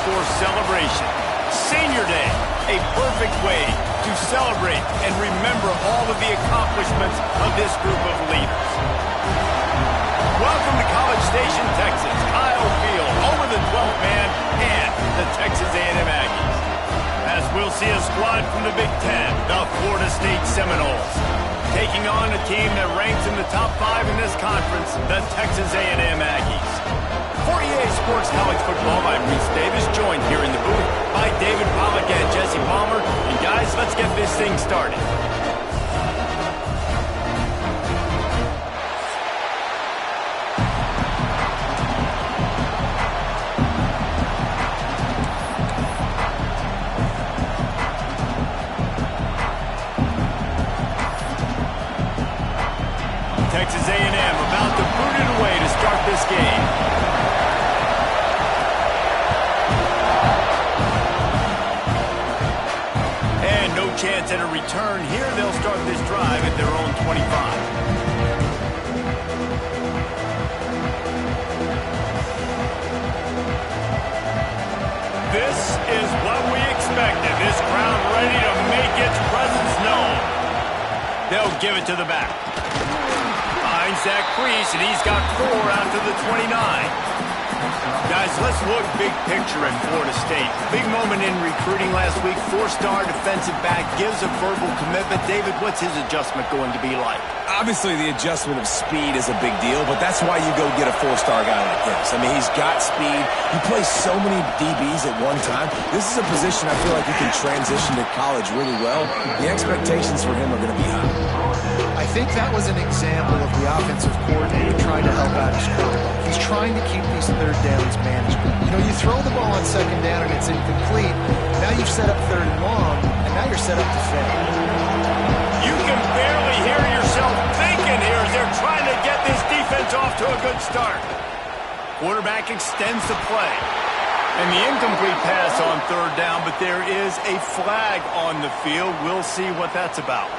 for celebration. Senior Day, a perfect way to celebrate and remember all of the accomplishments of this group of leaders. Welcome to College Station, Texas. Kyle Field over the 12th man and the Texas A&M Aggies. As we'll see a squad from the Big Ten, the Florida State Seminoles, taking on a team that ranks in the top 5 in this conference, the Texas A&M Aggies. For EA Sports College Football, I'm Reese Davis, joined here in the booth by David Pollack and Jesse Palmer. And guys, let's get this thing started. Texas A&M about to boot it away to start this game. And no chance at a return here. They'll start this drive at their own 25. This is what we expected. This crowd ready to make its presence known. They'll give it to the back. Finds that crease, and he's got 4 out to the 29. Guys, let's look big picture at Florida State. Big moment in recruiting last week. 4-star defensive back gives a verbal commitment. David, what's his adjustment going to be like? Obviously, the adjustment of speed is a big deal, but that's why you go get a 4-star guy like this. I mean, he's got speed. He plays so many DBs at one time. This is a position I feel like he can transition to college really well. The expectations for him are going to be high. I think that was an example of the offensive coordinator trying to help out his quarterback. He's trying to keep these third downs manageable. You know, you throw the ball on second down and it's incomplete. Now you've set up third and long, and now you're set up to fail. You can barely hear yourself thinking here as they're trying to get this defense off to a good start. Quarterback extends the play. And the incomplete pass on third down, but there is a flag on the field. We'll see what that's about.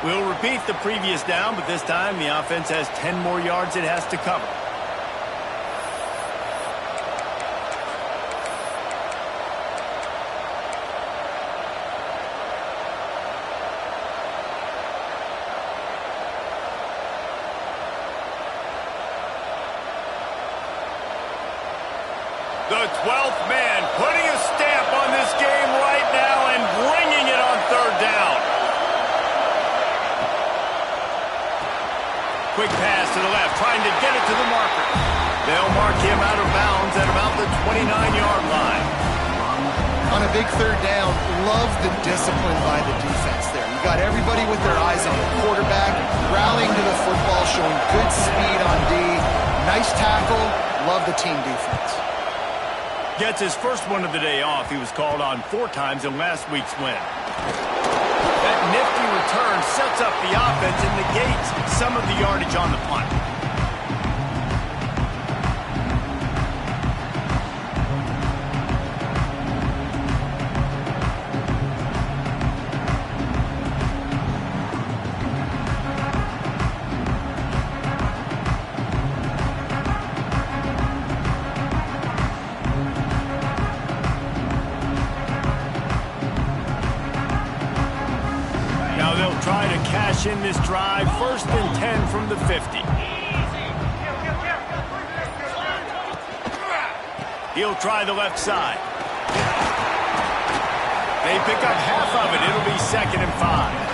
We'll repeat the previous down, but this time the offense has 10 more yards it has to cover. The 12th man putting a stamp on this game right now and bringing it on third down. Quick pass to the left, trying to get it to the marker. They'll mark him out of bounds at about the 29-yard line. On a big third down, love the discipline by the defense there. You got everybody with their eyes on the quarterback, rallying to the football, showing good speed on D. Nice tackle. Love the team defense. Gets his first one of the day off. He was called on 4 times in last week's win. That nifty return sets up the offense and negates some of the yardage on the punt. They'll try to cash in this drive. 1st and 10 from the 50. He'll try the left side. They pick up half of it. It'll be 2nd and 5.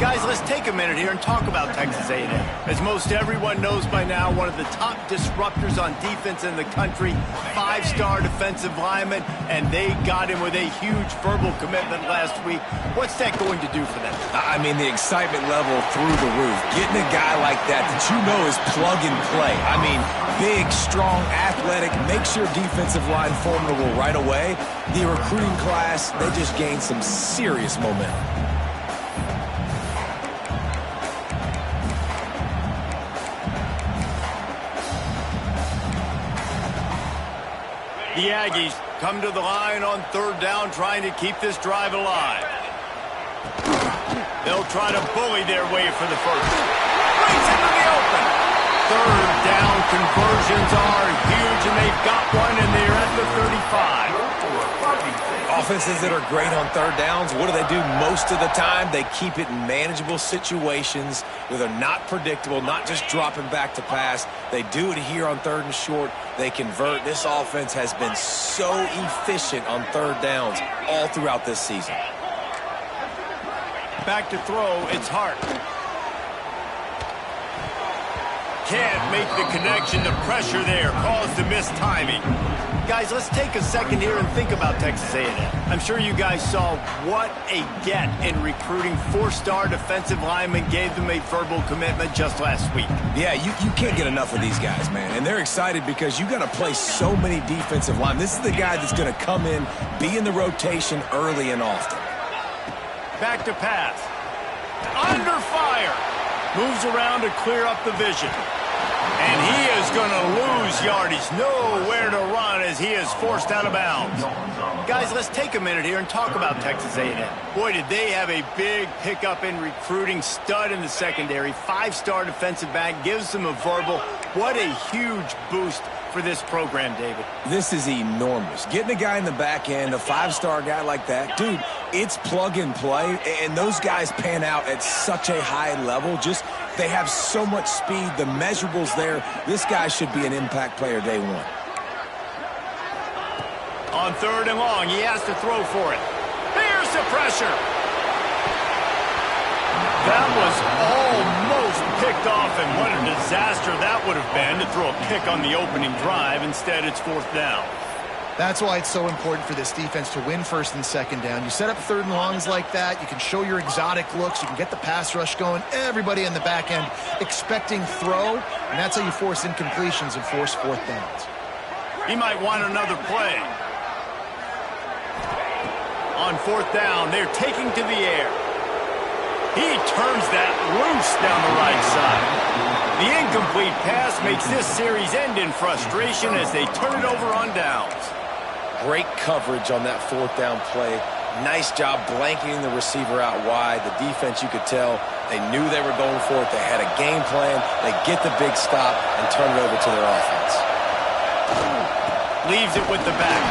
Guys, let's take a minute here and talk about Texas A&M. As most everyone knows by now, one of the top disruptors on defense in the country, 5-star defensive lineman, and they got him with a huge verbal commitment last week. What's that going to do for them? I mean, the excitement level through the roof. Getting a guy like that you know is plug and play. I mean, big, strong, athletic, makes your defensive line formidable right away. The recruiting class, they just gained some serious momentum. The Aggies come to the line on third down, trying to keep this drive alive. They'll try to bully their way for the first. Brings into the open. Third down conversions are huge, and they've got one, and they're at the 35. Offenses that are great on third downs, what do? Most of the time? They keep it in manageable situations where they're not predictable, not just dropping back to pass. They do it here on third and short. They convert. This offense has been so efficient on third downs all throughout this season. Back to throw, it's Hart. Can't make the connection. The pressure there caused the missed timing. Guys, let's take a second here and think about Texas A&M. I'm sure you guys saw what a get in recruiting. 4-star defensive linemen, gave them a verbal commitment just last week. Yeah, you can't get enough of these guys, man. And they're excited because you got to play so many defensive linemen. This is the guy that's going to come in, be in the rotation early and often. Back to pass. Under fire. Moves around to clear up the vision. And he is going to lose yardage. Nowhere to run as he is forced out of bounds. Guys, let's take a minute here and talk about Texas A&M. Boy, did they have a big pickup in recruiting. Stud in the secondary. 5-star defensive back. Gives them a verbal. What a huge boost for this program, David. This is enormous. Getting a guy in the back end, a 5-star guy like that, dude, it's plug and play, and those guys pan out at such a high level. Just, they have so much speed. The measurables there. This guy should be an impact player day one. On third and long, he has to throw for it. Here's the pressure. That was almost picked off, and what a disaster that would have been to throw a pick on the opening drive. Instead, it's fourth down. That's why it's so important for this defense to win first and second down. You set up third and longs like that. You can show your exotic looks. You can get the pass rush going. Everybody in the back end expecting throw, and that's how you force incompletions and force fourth downs. He might want another play. On fourth down, they're taking to the air. He turns that loose down the right side. The incomplete pass makes this series end in frustration as they turn it over on downs. Great coverage on that fourth down play. Nice job blanketing the receiver out wide. The defense, you could tell, they knew they were going for it. They had a game plan. They get the big stop and turn it over to their offense. Leaves it with the back.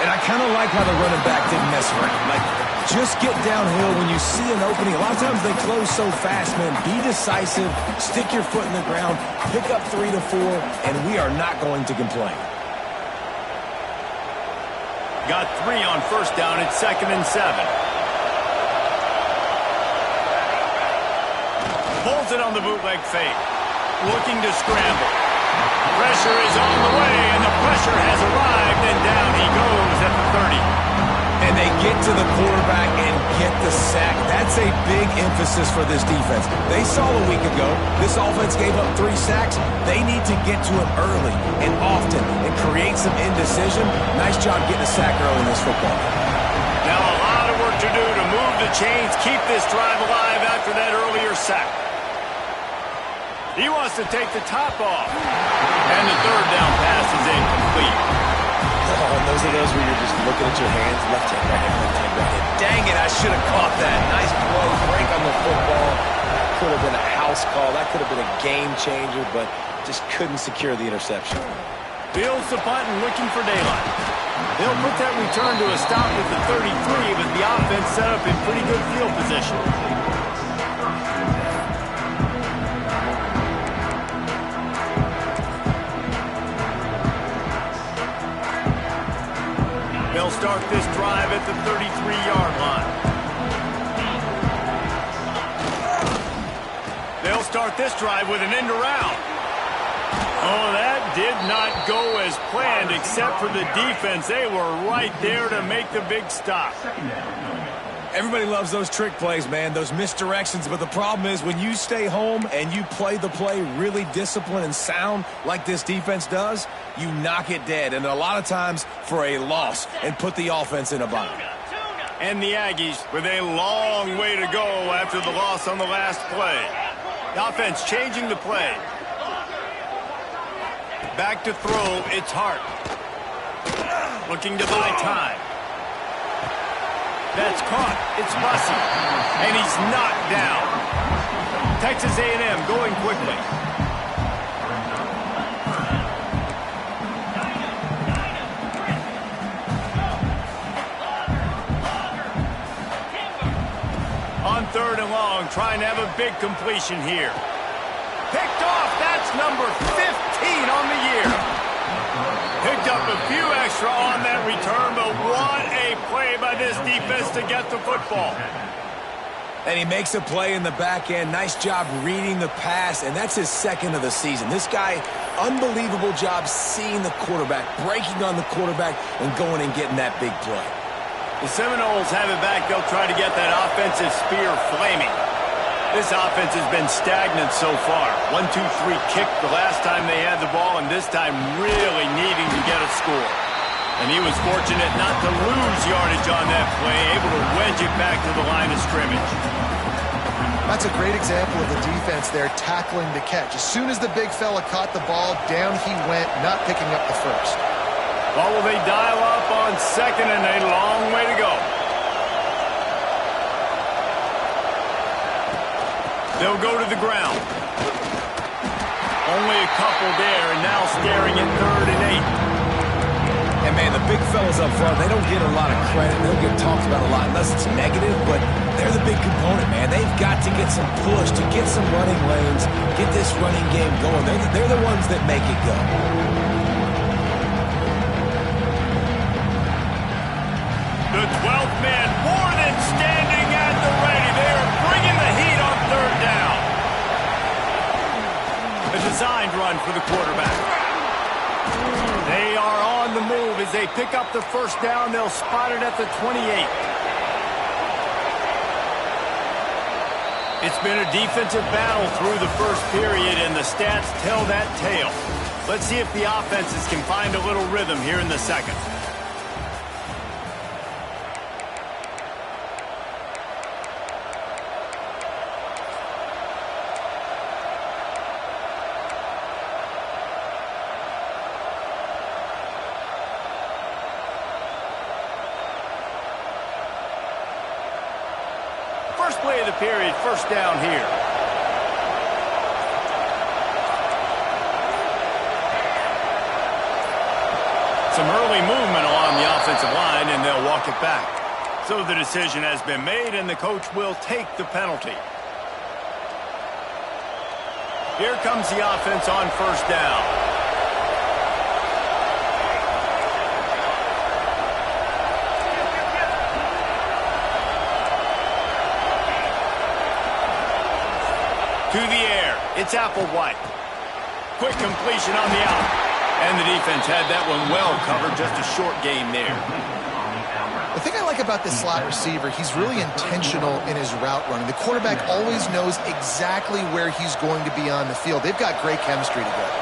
And I kind of like how the running back didn't mess around. Like, just get downhill when you see an opening. A lot of times they close so fast, man. Be decisive, stick your foot in the ground, pick up 3 to 4, and we are not going to complain. Got 3 on first down at 2nd and 7. Pulls it on the bootleg fake. Looking to scramble. Pressure is on the way, and the pressure has arrived, and down he goes at the 30. And they get to the quarterback and get the sack. That's a big emphasis for this defense. They saw a week ago, this offense gave up 3 sacks. They need to get to him early and often and create some indecision. Nice job getting a sack early in this football game. Now a lot of work to do to move the chains, keep this drive alive after that earlier sack. He wants to take the top off. And the third down pass is incomplete. Oh, and those are those where you're just looking at your hands. Left hand, right hand, left hand, right hand. Dang it, I should have caught that. Nice blow, break on the football. That could have been a house call. That could have been a game changer, but just couldn't secure the interception. Fields the punt and looking for daylight. They'll put that return to a stop at the 33, but the offense set up in pretty good field position. They'll start this drive at the 33-yard line. They'll start this drive with an end around. Oh, that did not go as planned except for the defense. They were right there to make the big stop. Everybody loves those trick plays, man, those misdirections. But the problem is when you stay home and you play the play really disciplined and sound like this defense does, you knock it dead. And a lot of times for a loss and put the offense in a bind. And the Aggies with a long way to go after the loss on the last play. The offense changing the play. Back to throw, it's Hart. Looking to buy time. That's caught. It's Bussey. And he's knocked down. Texas A&M going quickly. trying to have a big completion here. Picked off. That's number 15 on the year. Picked up a few extra on that return, but what a play by this defense to get the football. And he makes a play in the back end. Nice job reading the pass, and that's his second of the season. This guy, unbelievable job seeing the quarterback, breaking on the quarterback, and going and getting that big play. The Seminoles have it back. They'll try to get that offensive spear flaming. This offense has been stagnant so far. 1-2-3 kick the last time they had the ball, and this time really needing to get a score. And he was fortunate not to lose yardage on that play, able to wedge it back to the line of scrimmage. That's a great example of the defense there tackling the catch. As soon as the big fella caught the ball, down he went, not picking up the first. Well, will they dial up on second and a long way to go? They'll go to the ground. Only a couple there, and now staring at 3rd and 8. And, man, the big fellas up front, they don't get a lot of credit. They don't get talked about a lot unless it's negative, but they're the big component, man. They've got to get some push, to get some running lanes, get this running game going. They're the ones that make it go. The 12th man more than standing at the ready. They are bringing the heat on 3rd down. A designed run for the quarterback. They are on the move as they pick up the first down. They'll spot it at the 28. It's been a defensive battle through the first period, and the stats tell that tale. Let's see if the offenses can find a little rhythm here in the second. First play of the period, first down here. Some early movement along the offensive line, and they'll walk it back. So the decision has been made, and the coach will take the penalty. Here comes the offense on first down. To the air, it's Applewhite. Quick completion on the out. And the defense had that one well covered, just a short game there. The thing I like about this slot receiver, he's really intentional in his route running. The quarterback always knows exactly where he's going to be on the field. They've got great chemistry together.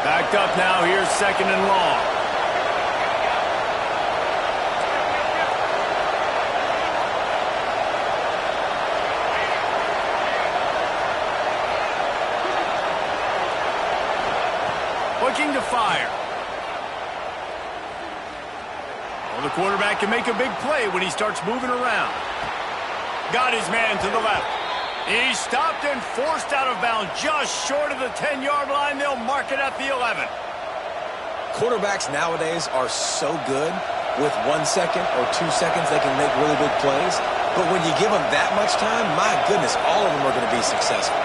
Backed up now, here's 2nd and long. Looking to fire. Well, the quarterback can make a big play when he starts moving around. Got his man to the left. He's stopped and forced out of bounds just short of the 10-yard line. They'll mark it at the 11. Quarterbacks nowadays are so good. With 1 second or 2 seconds, they can make really big plays. But when you give them that much time, my goodness, all of them are going to be successful.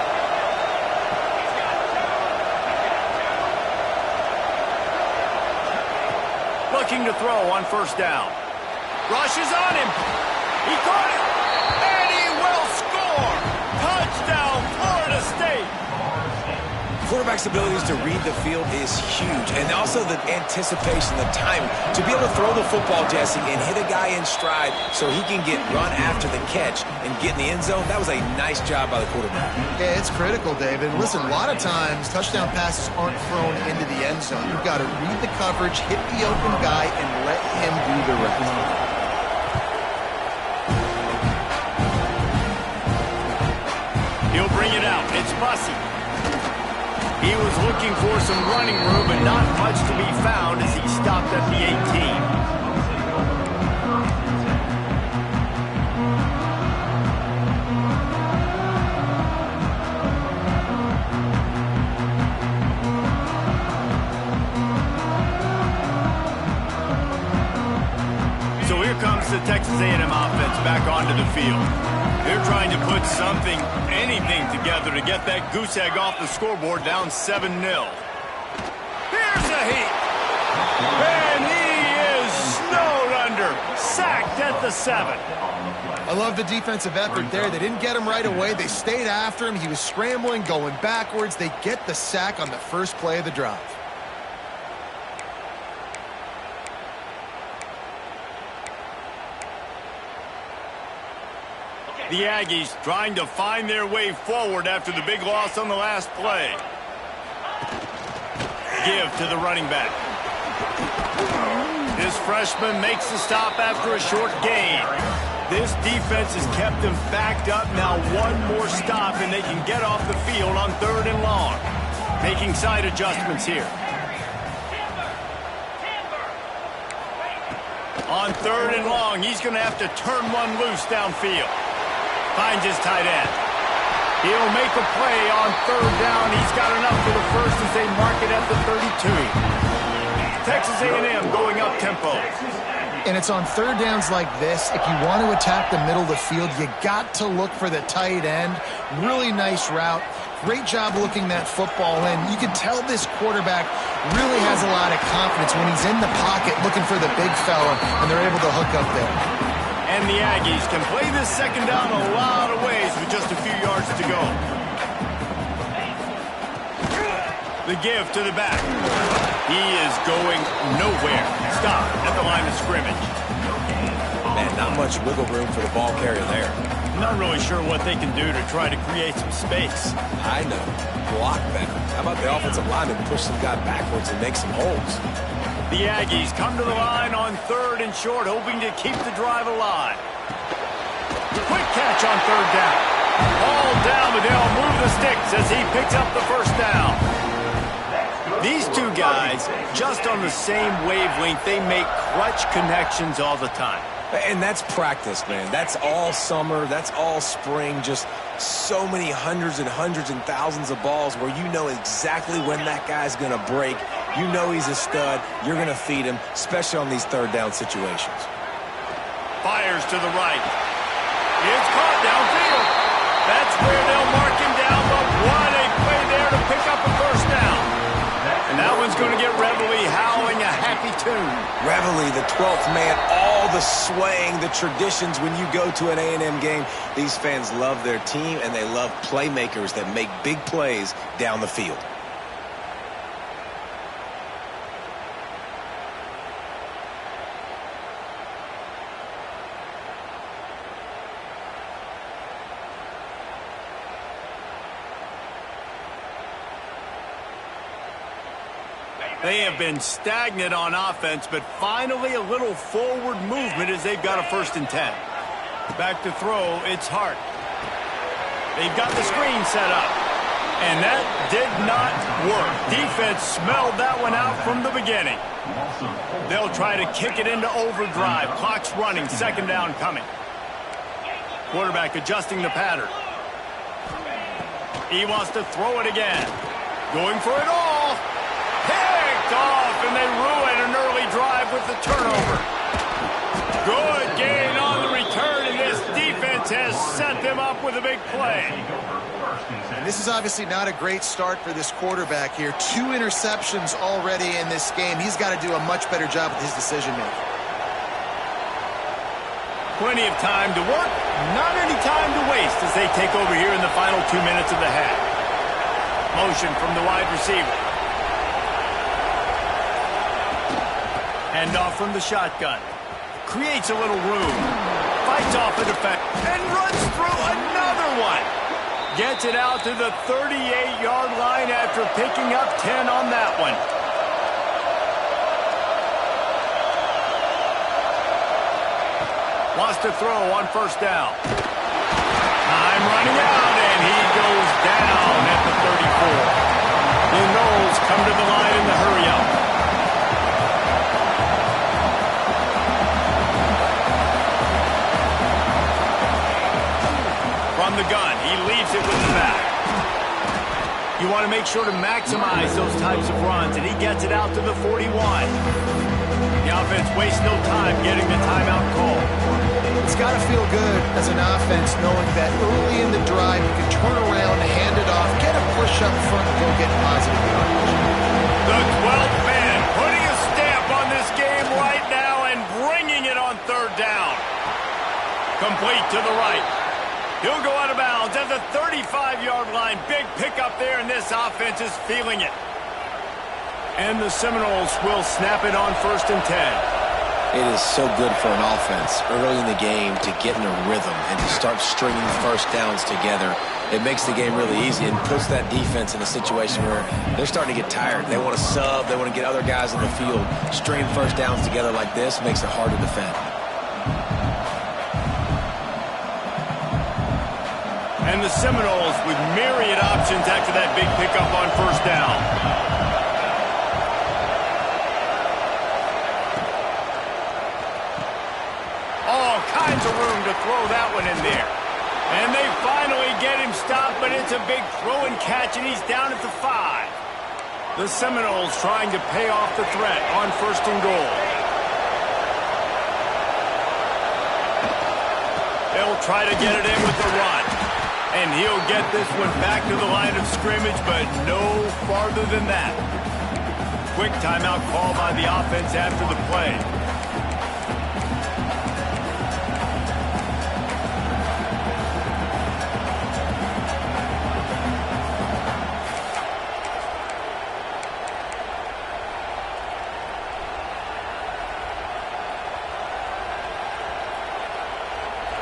Looking to throw on first down. Rushes on him. He caught it. And he will score. Touchdown, Florida State. Quarterback's abilities to read the field is huge. And also the anticipation, the timing. To be able to throw the football, Jesse, and hit a guy in stride so he can get run after the catch and get in the end zone, that was a nice job by the quarterback. Yeah, it's critical, David. Listen, a lot of times touchdown passes aren't thrown into the end zone. You've got to read the coverage, hit the open guy, and let him do the rest. He'll bring it out. It's Bussey. He was looking for some running room, but not much to be found as he stopped at the 18. the Texas A&M offense back onto the field. They're trying to put anything together to get that goose egg off the scoreboard down 7-0. Here's a heat. And he is snowed under. Sacked at the 7. I love the defensive effort there. They didn't get him right away. They stayed after him. He was scrambling, going backwards. They get the sack on the first play of the drive. The Aggies trying to find their way forward after the big loss on the last play. Give to the running back. This freshman makes the stop after a short gain. This defense has kept them backed up. Now one more stop and they can get off the field on 3rd and long. Making side adjustments here. On 3rd and long, he's going to have to turn one loose downfield. Finds his tight end. He'll make a play on 3rd down. He's got enough for the first as they mark it at the 32. Texas A&M going up tempo. And it's on 3rd downs like this. If you want to attack the middle of the field, you got to look for the tight end. Really nice route. Great job looking that football in. You can tell this quarterback really has a lot of confidence when he's in the pocket looking for the big fella, and they're able to hook up there. And the Aggies can play this 2nd down a lot of ways with just a few yards to go. The give to the back. He is going nowhere. Stop at the line of scrimmage. Man, not much wiggle room for the ball carrier there. Not really sure what they can do to try to create some space. I know. Block better. How about the offensive lineman push some guy backwards and make some holes? The Aggies come to the line on 3rd and short, hoping to keep the drive alive. Quick catch on 3rd down. All down, but they'll move the sticks as he picks up the 1st down. These two guys, just on the same wavelength, they make clutch connections all the time. And that's practice, man. That's all summer. That's all spring. Just so many hundreds and thousands of balls where you know exactly when that guy's going to break. You know he's a stud. You're going to feed him, especially on these 3rd down situations. Fires to the right. It's caught downfield. That's where they'll mark him down, but what a play there to pick up a 1st down. And that one's going to get Reveille howling a happy tune. Reveille, the 12th man, all the swaying, the traditions when you go to an A&M game. These fans love their team, and they love playmakers that make big plays down the field. They have been stagnant on offense, but finally a little forward movement as they've got a 1st and 10. Back to throw, it's Hart. They've got the screen set up, and that did not work. Defense smelled that one out from the beginning. They'll try to kick it into overdrive. Clock's running, 2nd down coming. Quarterback adjusting the pattern. He wants to throw it again. Going for it all. Picked off, and they ruin an early drive with the turnover. Good gain on the return, and this defense has set them up with a big play. And this is obviously not a great start for this quarterback here. 2 interceptions already in this game. He's got to do a much better job with his decision-making. Plenty of time to work, not any time to waste as they take over here in the final 2 minutes of the half. Motion from the wide receiver. Handoff from the shotgun. Creates a little room. Fights off a defense. And runs through another one. Gets it out to the 38-yard line after picking up 10 on that one. Wants to throw on 1st down. Time running out, and he goes down at the 34. The Noles come to the line in the hurry-up. From the gun, he leaves it with the back. You want to make sure to maximize those types of runs, and he gets it out to the 41. The offense wastes no time getting the timeout call. It's got to feel good as an offense knowing that early in the drive you can turn around, hand it off, get a push up front, and go get positive yardage. The 12th man putting a stamp on this game right now and bringing it on third down. Complete to the right. He'll go out of bounds at the 35-yard line. Big pickup there, and this offense is feeling it. And the Seminoles will snap it on 1st and 10. It is so good for an offense early in the game to get in a rhythm and to start stringing first downs together. It makes the game really easy and puts that defense in a situation where they're starting to get tired. They want to sub. They want to get other guys in the field. Stringing first downs together like this makes it hard to defend. And the Seminoles with myriad options after that big pickup on 1st down. All kinds of room to throw that one in there. And they finally get him stopped, but it's a big throw and catch, and he's down at the 5. The Seminoles trying to pay off the threat on 1st and goal. They'll try to get it in with the run. And he'll get this one back to the line of scrimmage, but no farther than that. Quick timeout call by the offense after the play.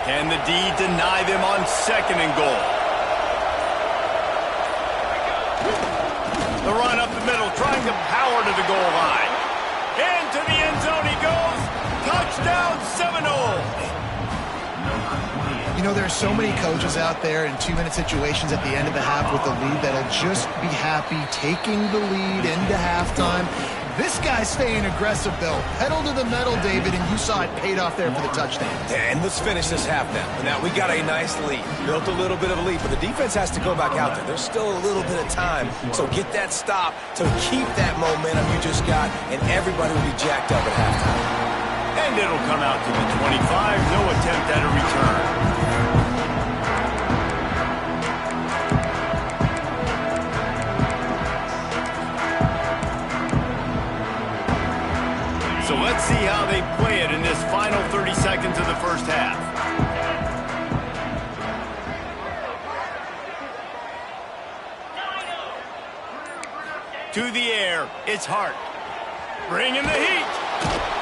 Can the D deny them on 2nd and goal? The run up the middle, trying to power to the goal line. Into the end zone he goes. Touchdown, Seminoles. You know, there's so many coaches out there in 2-minute situations at the end of the half with the lead that'll just be happy taking the lead into halftime. This guy's staying aggressive, though. Pedal to the metal, David, and you saw it paid off there for the touchdown. And let's finish this half now. Now, we got a nice lead. Built a little bit of a lead, but the defense has to go back out there. There's still a little bit of time. So get that stop to keep that momentum you just got, and everybody will be jacked up at halftime. And it'll come out to the 25. No attempt at a return. So let's see how they play it in this final 30 seconds of the first half. To the air, it's Hart. Bringing the heat.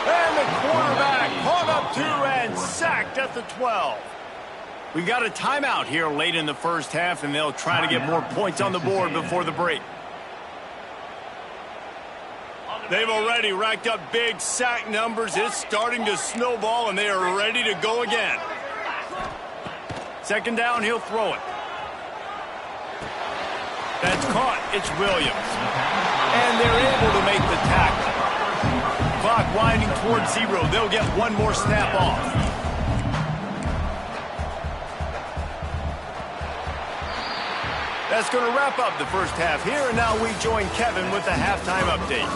And the quarterback caught up to and sacked at the 12. We got a timeout here late in the first half, and they'll try to get more points on the board before the break. They've already racked up big sack numbers. It's starting to snowball, and they are ready to go again. 2nd down, he'll throw it. That's caught. It's Williams. And they're able to make the tackle. Clock winding towards 0. They'll get one more snap off. That's going to wrap up the first half here, and now we join Kevin with the halftime update.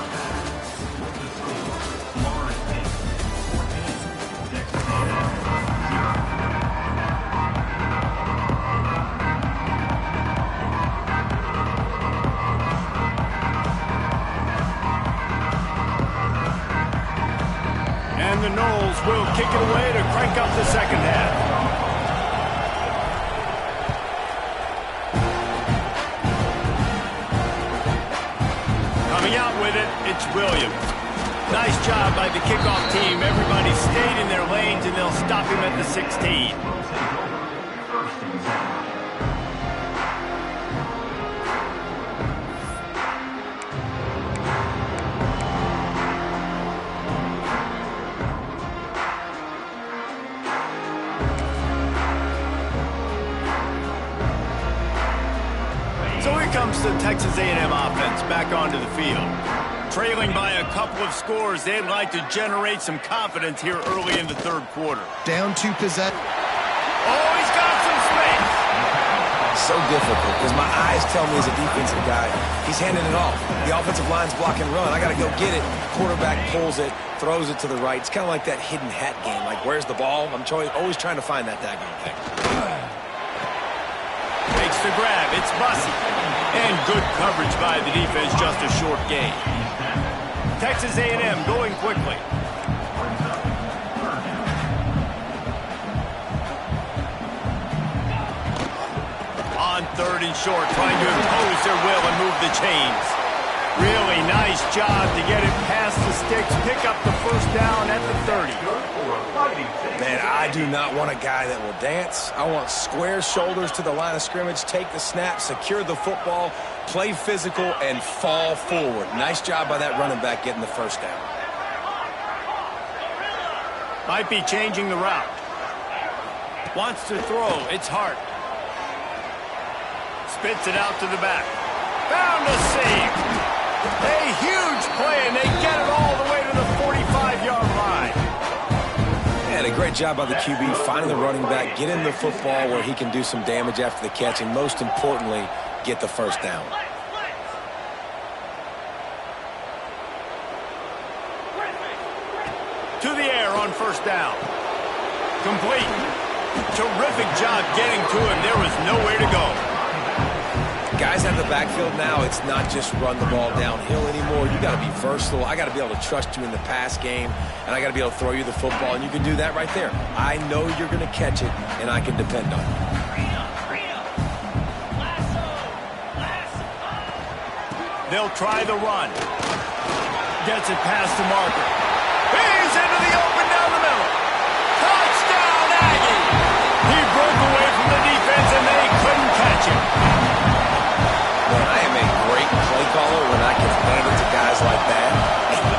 And the Noles will kick it away to crank up the second half. Coming out with it, it's Williams. Nice job by the kickoff team. Everybody stayed in their lanes, and they'll stop him at the 16. So here comes the Texas A&M offense back onto the field. Trailing by a couple of scores, they'd like to generate some confidence here early in the third quarter. Down to possess. Oh, he's got some space. so difficult because my eyes tell me as a defensive guy, he's handing it off. The offensive line's block and run. I got to go get it. Quarterback pulls it, throws it to the right. It's kind of like that hidden hat game. Like, where's the ball? I'm always trying to find that daggone thing. Makes the grab. It's Bussy. And good coverage by the defense. Just a short gain. Texas A&M going quickly. On 3rd and short, trying to impose their will and move the chains. Really nice job to get it past the sticks, pick up the first down at the 30. Man, I do not want a guy that will dance. I want square shoulders to the line of scrimmage, take the snap, secure the football, play physical, and fall forward. Nice job by that running back getting the first down. Might be changing the route. Wants to throw. It's Hart. Spits it out to the back. Found a seam. A huge play, and they get it all the way to the 45-yard line. And a great job by the QB finding the running back, getting the football where he can do some damage after the catch, and most importantly, get the first down. To the air on first down. Complete. Terrific job getting to him. There was nowhere to go. Guys have the backfield now. It's not just run the ball downhill anymore. You got to be versatile. I got to be able to trust you in the pass game, and I got to be able to throw you the football, and you can do that right there. I know you're going to catch it, and I can depend on it. They'll try the run. Gets it past the marker. He's into the open down the middle. Touchdown, Aggie! He broke away from the defense, and they couldn't catch him. Well, I am a great play caller when I can hand it to guys like that.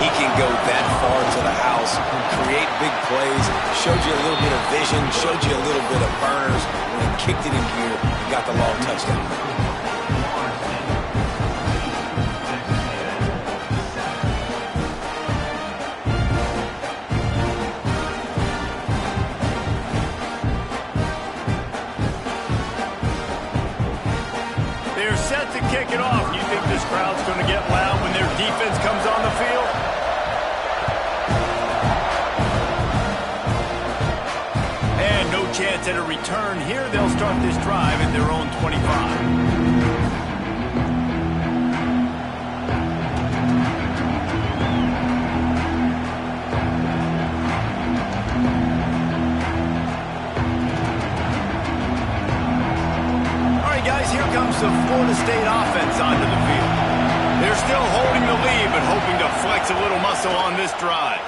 He can go that far to the house, create big plays, showed you a little bit of vision, showed you a little bit of burners, and then kicked it in gear and got the long touchdown. Set to kick it off. You think this crowd's going to get loud when their defense comes on the field? And no chance at a return here. They'll start this drive at their own 25. Here comes the Florida State offense onto the field. They're still holding the lead, but hoping to flex a little muscle on this drive.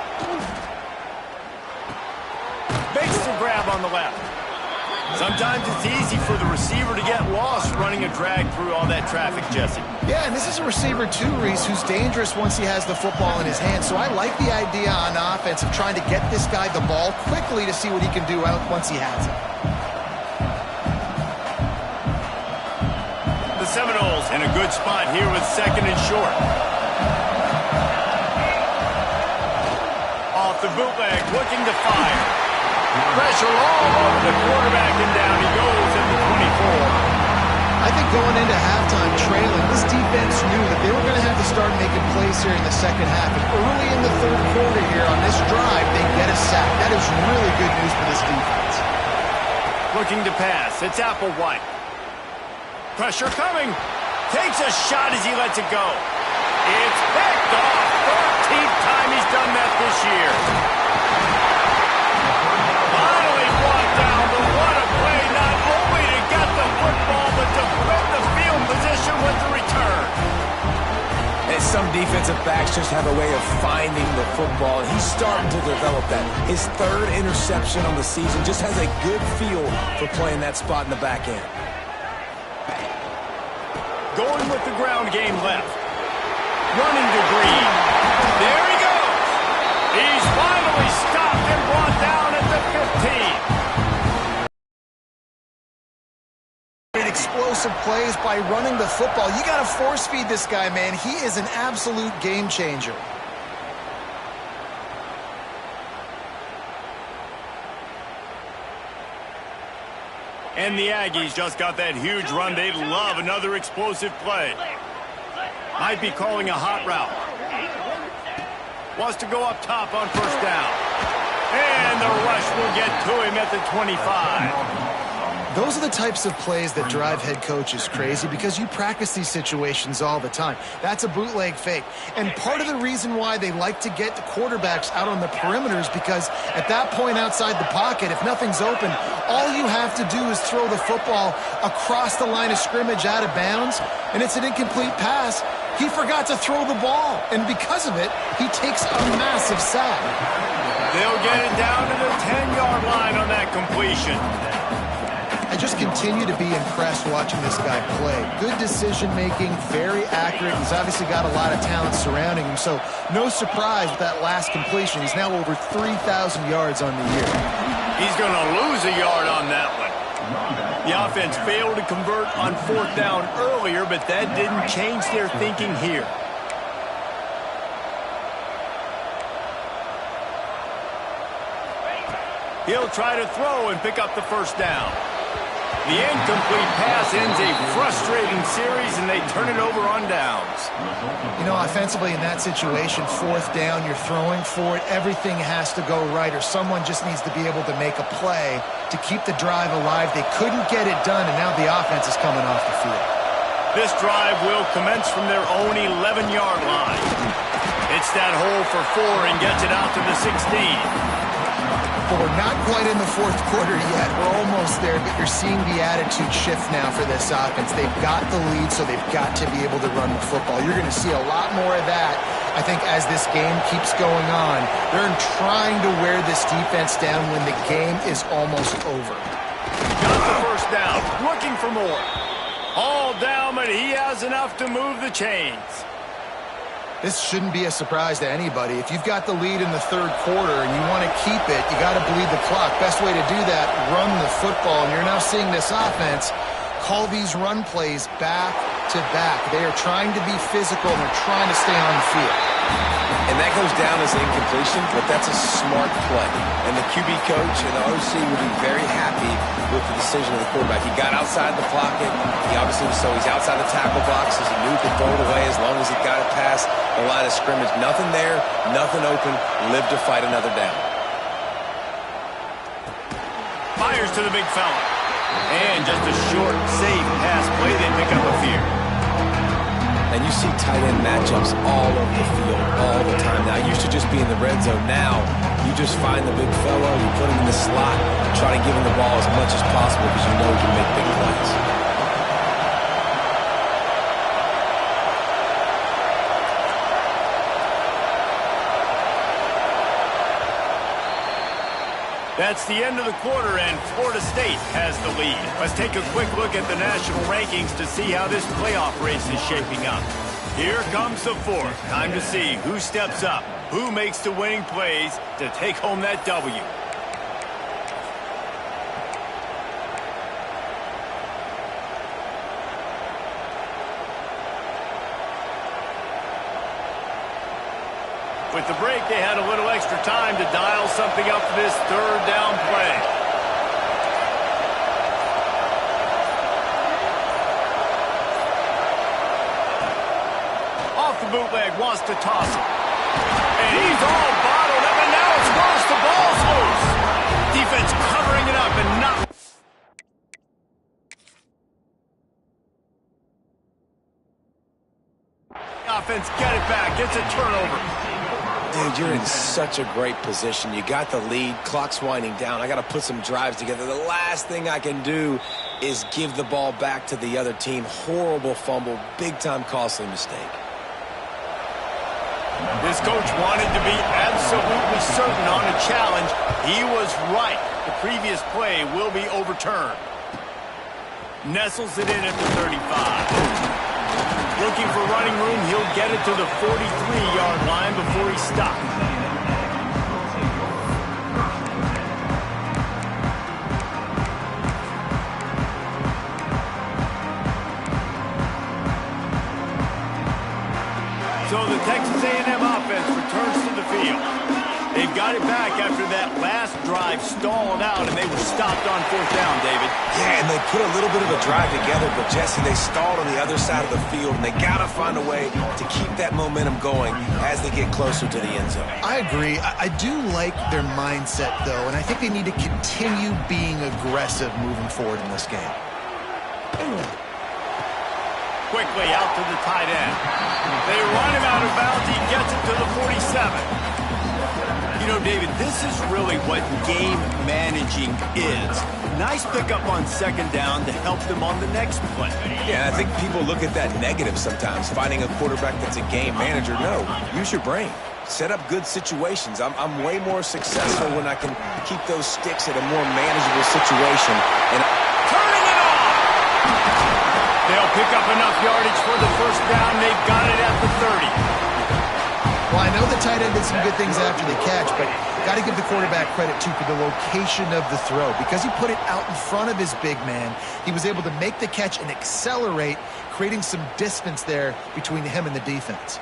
Makes the grab on the left. Sometimes it's easy for the receiver to get lost running a drag through all that traffic, Jesse. Yeah, and this is a receiver too, Reese, who's dangerous once he has the football in his hand. So I like the idea on offense of trying to get this guy the ball quickly to see what he can do out once he has it. Seminoles in a good spot here with 2nd and short. Off the bootleg, looking to fire. Pressure all over the quarterback, and down he goes at the 24. I think going into halftime trailing, this defense knew that they were going to have to start making plays here in the second half. And early in the 3rd quarter here on this drive, they get a sack. That is really good news for this defense. Looking to pass. It's Applewhite. Pressure coming. Takes a shot as he lets it go. It's picked off. 13th time he's done that this year. Finally brought down, but what a play. Not only to get the football, but to put the field position with the return. And some defensive backs just have a way of finding the football, and he's starting to develop that. His 3rd interception on the season just has a good feel for playing that spot in the back end. Going with the ground game left. Running to Green. There he goes. He's finally stopped and brought down at the 15. Explosive plays by running the football. You got to force feed this guy, man. He is an absolute game changer. And the Aggies just got that huge run. They'd love another explosive play. Might be calling a hot route. Wants to go up top on first down. And the rush will get to him at the 25. Those are the types of plays that drive head coaches crazy because you practice these situations all the time. That's a bootleg fake. And part of the reason why they like to get the quarterbacks out on the perimeter is because at that point outside the pocket, if nothing's open, all you have to do is throw the football across the line of scrimmage out of bounds, and it's an incomplete pass. He forgot to throw the ball, and because of it, he takes a massive sack. They'll get it down to the 10-yard line on that completion. I just continue to be impressed watching this guy play. Good decision-making, very accurate. He's obviously got a lot of talent surrounding him, so no surprise with that last completion. He's now over 3,000 yards on the year. He's going to lose a yard on that one. The offense failed to convert on fourth down earlier, but that didn't change their thinking here. He'll try to throw and pick up the first down. The incomplete pass ends a frustrating series, and they turn it over on downs. You know, offensively in that situation, fourth down, you're throwing for it. Everything has to go right, or someone just needs to be able to make a play to keep the drive alive. They couldn't get it done, and now the offense is coming off the field. This drive will commence from their own 11-yard line. It's that hole for 4 and gets it out to the 16. We're not quite in the fourth quarter yet. We're almost there, but you're seeing the attitude shift now for this offense. They've got the lead, so they've got to be able to run the football. You're going to see a lot more of that, I think, as this game keeps going on. They're trying to wear this defense down when the game is almost over. Got the first down, looking for more. All down, but he has enough to move the chains. This shouldn't be a surprise to anybody. If you've got the lead in the third quarter and you want to keep it, you got to bleed the clock. Best way to do that, run the football. And you're now seeing this offense call these run plays back to back. They are trying to be physical, and they're trying to stay on the field. And that goes down as an incompletion, but that's a smart play. And the QB coach and the OC will be very happy with the decision of the quarterback. He got outside the pocket. He obviously was so he's outside the tackle box as he knew he could throw it away as long as he got it past the line of scrimmage. Nothing there, nothing open. Live to fight another down. Fires to the big fella. And just a short, safe pass play. They pick up a few. And you see tight end matchups all over the field all the time. Now, it used to just be in the red zone. Now, you just find the big fellow, you put him in the slot, try to give him the ball as much as possible because you know he can make big plays. That's the end of the quarter, and Florida State has the lead. Let's take a quick look at the national rankings to see how this playoff race is shaping up. Here comes the fourth. Time to see who steps up, who makes the winning plays to take home that W. With the break, they had a little extra time to dial something up for this third down play. Off the bootleg, wants to toss it. And he's all bottled up, and now it's worse. The ball's loose. Defense covering it up and not... Offense, get it back. Gets a turnover. Dude, you're in such a great position. You got the lead. Clock's winding down. I got to put some drives together. The last thing I can do is give the ball back to the other team. Horrible fumble. Big-time costly mistake. This coach wanted to be absolutely certain on a challenge. He was right. The previous play will be overturned. Nestles it in at the 35. Looking for running room, he'll get it to the 43-yard line before he stops. So the Texas A&M offense returns to the field. They've got got it back after that last drive stalled out, and they were stopped on 4th down, David. Yeah, and they put a little bit of a drive together, but, Jesse, they stalled on the other side of the field, and they got to find a way to keep that momentum going as they get closer to the end zone. I agree. I do like their mindset, though, and I think they need to continue being aggressive moving forward in this game. Quickly out to the tight end. They run him out of bounds. He gets it to the 47. You know, David, this is really what game managing is. Nice pickup on 2nd down to help them on the next play. Yeah, I think people look at that negative sometimes, finding a quarterback that's a game manager. No, use your brain. Set up good situations. I'm way more successful when I can keep those sticks at a more manageable situation. And turning it on! They'll pick up enough yardage for the 1st down. They've got it at the 30. Well, I know the tight end did some good things after the catch, but got to give the quarterback credit, too, for the location of the throw. Because he put it out in front of his big man, he was able to make the catch and accelerate, creating some distance there between him and the defense.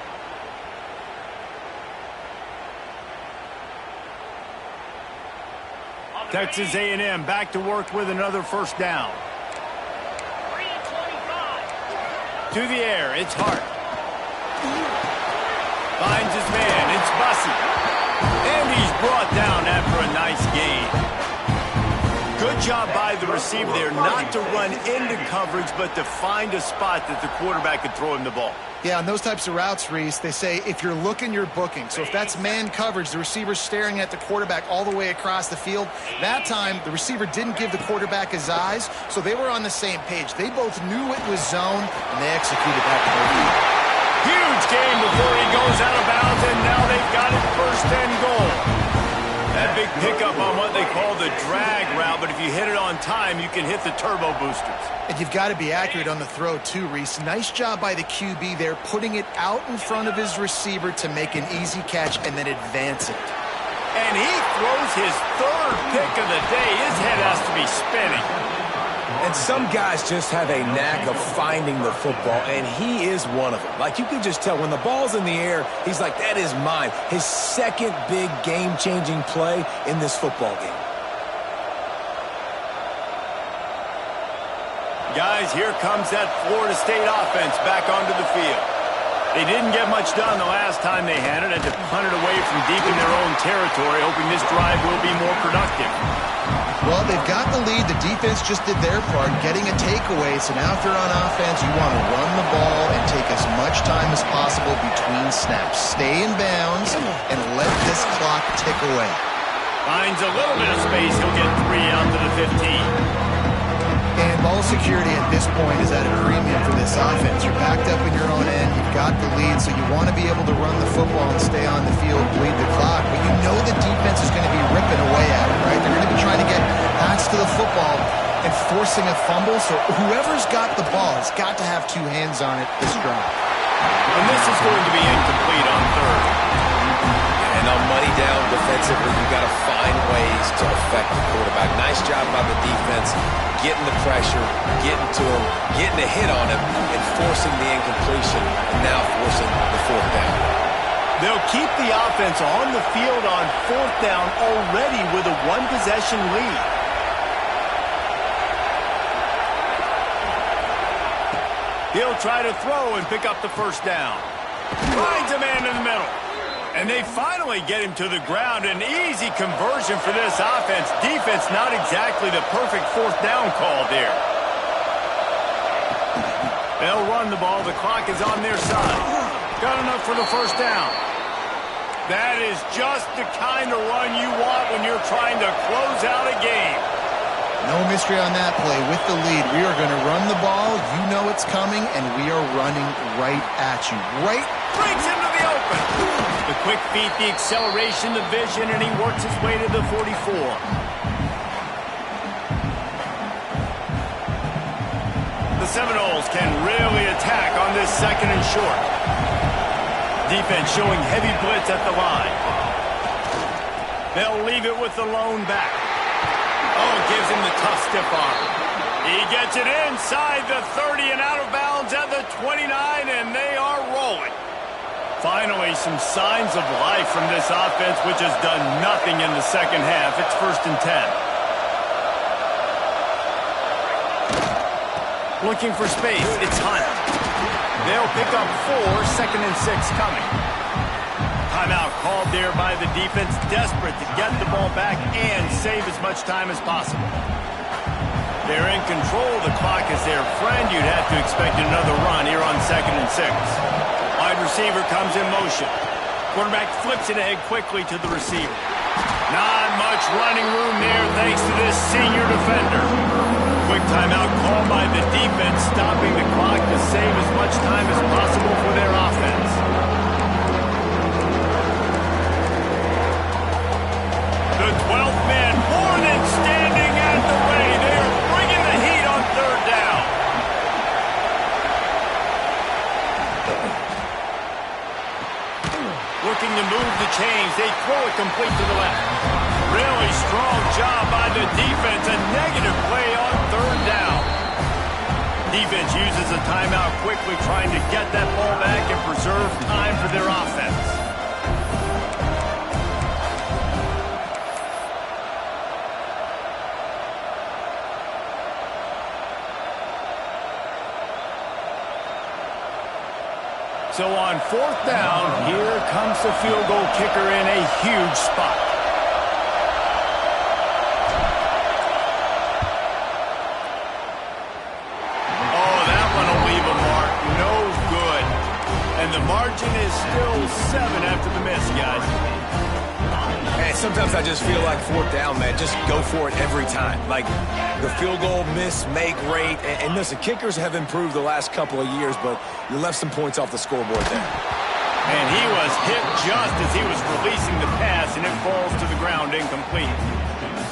Texas A&M back to work with another 1st down. To the air, it's Hart. Finds his man, it's Bussey. And he's brought down after a nice gain. Good job by the receiver there, not to run into coverage, but to find a spot that the quarterback could throw him the ball. Yeah, on those types of routes, Reese, they say if you're looking, you're booking. So if that's man coverage, the receiver's staring at the quarterback all the way across the field. That time, the receiver didn't give the quarterback his eyes, so they were on the same page. They both knew it was zone, and they executed that to their lead. Huge game before he goes out of bounds, and now they've got it 1st and goal. That big pickup on what they call the drag route, but if you hit it on time, you can hit the turbo boosters. And you've got to be accurate on the throw, too, Reese. Nice job by the QB there, putting it out in front of his receiver to make an easy catch and then advance it. And he throws his 3rd pick of the day. His head has to be spinning. And some guys just have a knack of finding the football, and he is one of them. Like, you can just tell when the ball's in the air, he's like, that is mine. His 2nd big game-changing play in this football game. Guys, here comes that Florida State offense back onto the field. They didn't get much done the last time they had it. Had to punt it away from deep in their own territory, hoping this drive will be more productive. Well, they've got the lead. The defense just did their part, getting a takeaway. So now if you're on offense, you want to run the ball and take as much time as possible between snaps. Stay in bounds and let this clock tick away. Finds a little bit of space. He'll get 3 out to the 15. And ball security at this point is at a premium for this offense. You're backed up in your own end. You've got the lead, so you want to be able to run the football and stay on the field, bleed the clock. But you know the defense is going to be ripping away at it, right? They're going to be trying to get backs to the football and forcing a fumble. So whoever's got the ball has got to have 2 hands on it this drive. And this is going to be incomplete on 3rd. And on money down defensively, you've got to find ways to affect the quarterback. Nice job by the defense, getting the pressure, getting to him, getting a hit on him, and forcing the incompletion, and now forcing the 4th down. They'll keep the offense on the field on 4th down already with a 1-possession lead. He'll try to throw and pick up the 1st down. Finds a man in the middle. And they finally get him to the ground. An easy conversion for this offense. Defense not exactly the perfect 4th down call there. They'll run the ball. The clock is on their side. Got enough for the 1st down. That is just the kind of run you want when you're trying to close out a game. No mystery on that play. With the lead, we are going to run the ball. You know it's coming, and we are running right at you. Right. Breaks into the open. The quick feet, the acceleration, the vision, and he works his way to the 44. The Seminoles can really attack on this 2nd and short. Defense showing heavy blitz at the line. They'll leave it with the lone back. Oh, gives him the tough stiff arm. He gets it inside the 30 and out of bounds at the 29, and they are rolling. Finally, some signs of life from this offense, which has done nothing in the second half. It's 1st and 10. Looking for space. It's Hunt. They'll pick up 4, 2nd and 6 coming. Timeout called there by the defense, desperate to get the ball back and save as much time as possible. They're in control of the clock as their friend. You'd have to expect another run here on 2nd and 6. Wide receiver comes in motion. Quarterback flips it ahead quickly to the receiver. Not much running room there thanks to this senior defender. Quick timeout called by the defense, stopping the clock to save as much time as possible for their offense. The 12th man more than standing at the ready. They are bringing the heat on 3rd down. Looking to move the chains. They throw it complete to the left. Really strong job by the defense. A negative play on 3rd down. Defense uses a timeout quickly, trying to get that ball back and preserve time for their offense. So on 4th down, here comes the field goal kicker in a huge spot. Oh, that one will leave a mark. No good. And the margin is still 7 after the miss, guys. Man, sometimes I just feel like 4th down, man. Just go for it every time. Like the field goal miss, make rate. And listen, kickers have improved the last couple of years, but you left some points off the scoreboard there. And he was hit just as he was releasing the pass, and it falls to the ground incomplete.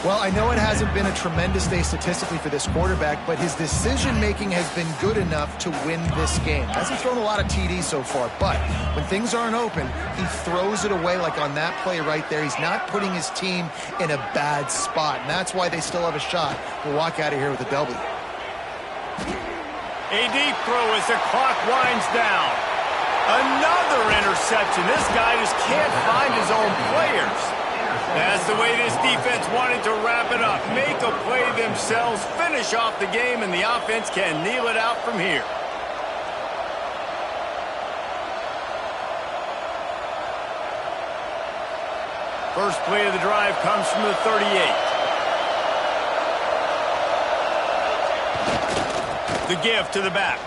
Well, I know it hasn't been a tremendous day statistically for this quarterback, but his decision-making has been good enough to win this game. Hasn't thrown a lot of TDs so far, but when things aren't open, he throws it away like on that play right there. He's not putting his team in a bad spot, and that's why they still have a shot to walk out of here with a W. A deep throw as the clock winds down. Another interception. This guy just can't find his own players. That's the way this defense wanted to wrap it up. Make a play themselves, finish off the game, and the offense can kneel it out from here. First play of the drive comes from the 38. The give to the back.